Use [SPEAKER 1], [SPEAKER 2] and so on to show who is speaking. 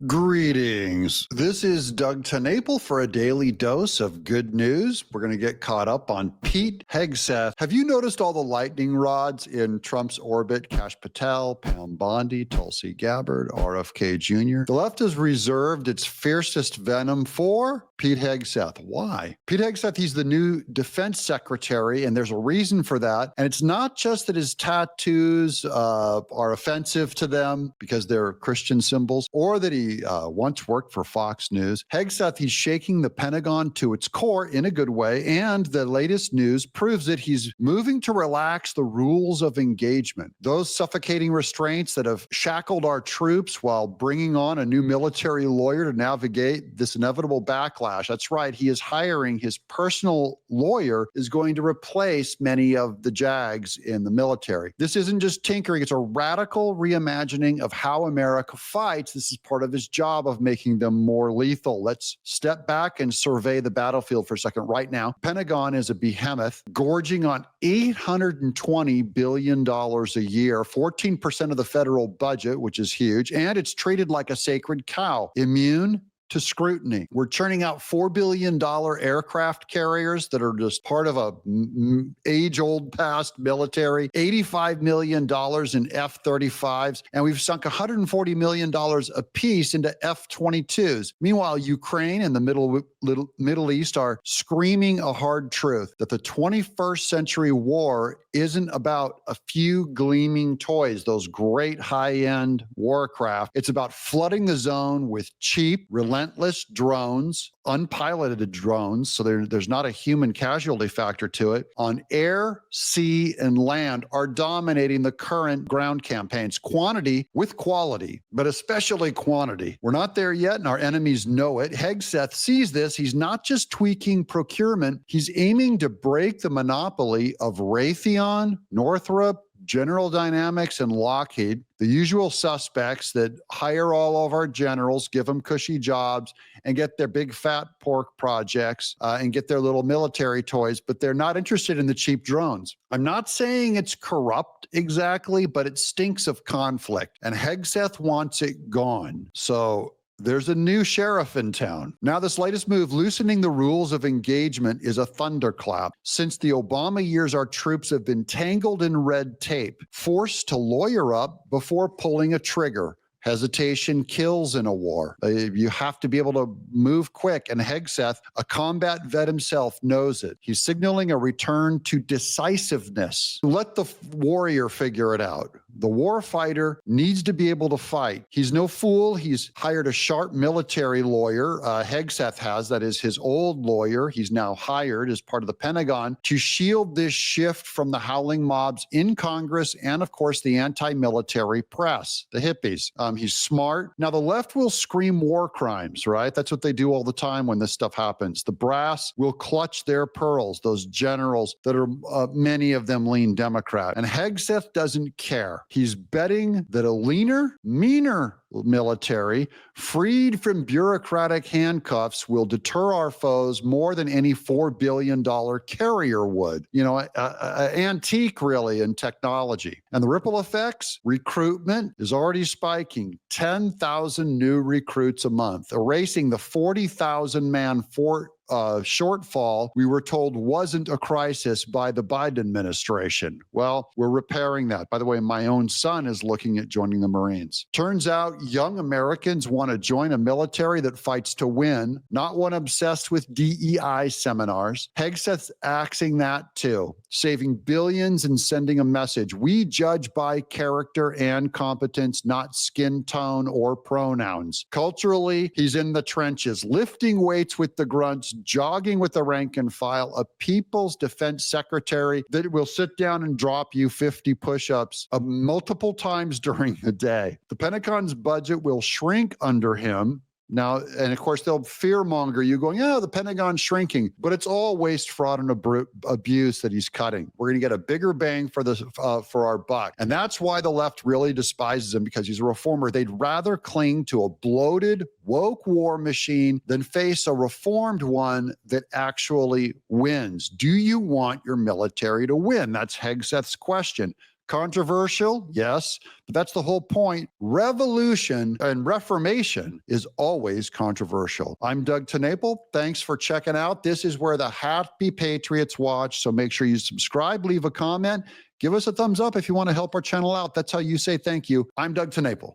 [SPEAKER 1] Greetings. This is Doug TenNapel for a daily dose of good news. We're going to get caught up on Pete Hegseth. Have you noticed all the lightning rods in Trump's orbit? Kash Patel, Pam Bondi, Tulsi Gabbard, RFK Jr. The left has reserved its fiercest venom for Pete Hegseth. Why? Pete Hegseth, he's the new defense secretary, and there's a reason for that. And it's not just that his tattoos are offensive to them because they're Christian symbols, or that he once worked for Fox News. Hegseth, he's shaking the Pentagon to its core in a good way, and the latest news proves that he's moving to relax the rules of engagement. Those suffocating restraints that have shackled our troops while bringing on a new military lawyer to navigate this inevitable backlash. That's right, he is hiring his personal lawyer is going to replace many of the JAGs in the military. This isn't just tinkering, it's a radical reimagining of how America fights. This is part of his job of making them more lethal. Let's step back and survey the battlefield for a second. Right now, Pentagon is a behemoth gorging on $820 billion a year, 14% of the federal budget, which is huge, and it's treated like a sacred cow, immune to scrutiny. We're churning out $4 billion aircraft carriers that are just part of a age-old past military, $85 million in F-35s, and we've sunk $140 million apiece into F-22s. Meanwhile, Ukraine and the Middle East are screaming a hard truth that the 21st century war isn't about a few gleaming toys, those great high-end warcraft. It's about flooding the zone with cheap, relentless drones, unpiloted drones, so there's not a human casualty factor to it, on air, sea, and land are dominating the current ground campaigns. Quantity with quality, but especially quantity. We're not there yet, and our enemies know it. Hegseth sees this. He's not just tweaking procurement. He's aiming to break the monopoly of Raytheon, Northrop, General Dynamics, and Lockheed, the usual suspects that hire all of our generals, give them cushy jobs, and get their big fat pork projects and get their little military toys, but they're not interested in the cheap drones. I'm not saying it's corrupt exactly, but it stinks of conflict, and Hegseth wants it gone. So there's a new sheriff in town. Now, this latest move, loosening the rules of engagement, is a thunderclap. Since the Obama years, our troops have been tangled in red tape, forced to lawyer up before pulling a trigger. Hesitation kills in a war. You have to be able to move quick, and Hegseth, a combat vet himself, knows it. He's signaling a return to decisiveness. Let the warrior figure it out. The war fighter needs to be able to fight. He's no fool. He's hired a sharp military lawyer. Hegseth has, that is his old lawyer. He's now hired as part of the Pentagon to shield this shift from the howling mobs in Congress and, of course, the anti-military press, the hippies. He's smart. Now, the left will scream war crimes, right? That's what they do all the time when this stuff happens. The brass will clutch their pearls, those generals that are, many of them lean Democrat. And Hegseth doesn't care. He's betting that a leaner, meaner military, freed from bureaucratic handcuffs, will deter our foes more than any $4 billion carrier would. You know, antique really in technology. And the ripple effects, recruitment is already spiking. 10,000 new recruits a month, erasing the 40,000 man shortfall we were told wasn't a crisis by the Biden administration. Well, we're repairing that. By the way, my own son is looking at joining the Marines. Turns out young Americans want to join a military that fights to win, not one obsessed with DEI seminars. Hegseth's axing that too, saving billions and sending a message. We judge by character and competence, not skin tone or pronouns. Culturally, he's in the trenches, lifting weights with the grunts, jogging with the rank and file, a people's defense secretary that will sit down and drop you 50 push-ups multiple times during the day. The Pentagon's budget will shrink under him. Now, and of course, they'll fearmonger you going, oh, the Pentagon's shrinking, but it's all waste, fraud, and abuse that he's cutting. We're going to get a bigger bang for our buck. And that's why the left really despises him, because he's a reformer. They'd rather cling to a bloated, woke war machine than face a reformed one that actually wins. Do you want your military to win? That's Hegseth's question. Controversial? Yes, but that's the whole point. Revolution and reformation is always controversial. I'm Doug TenNapel. Thanks for checking out. This is where the happy patriots watch, so make sure you subscribe, leave a comment, give us a thumbs up if you want to help our channel out. That's how you say thank you. I'm Doug TenNapel.